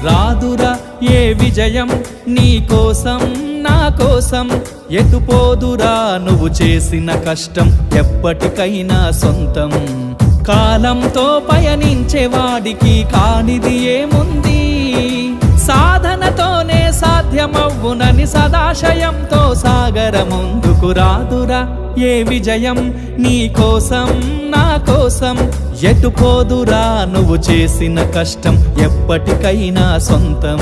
రాదురా ఏ విజయం నీ కోసం నా కోసం, ఎటుపోదురా నువ్వు చేసిన కష్టం ఎప్పటికైనా సొంతం. కాలంతో పయనించేవాడికి కానిది ఏముంది, సాధనతోనే సాధ్యమవ్వునని సదాశయంతో సాగర ముందుకు. రాదురా ఏ విజయం నీ కోసం నా కోసం, ఎటుపోదురా నువ్వు చేసిన కష్టం ఎప్పటికైనా సొంతం.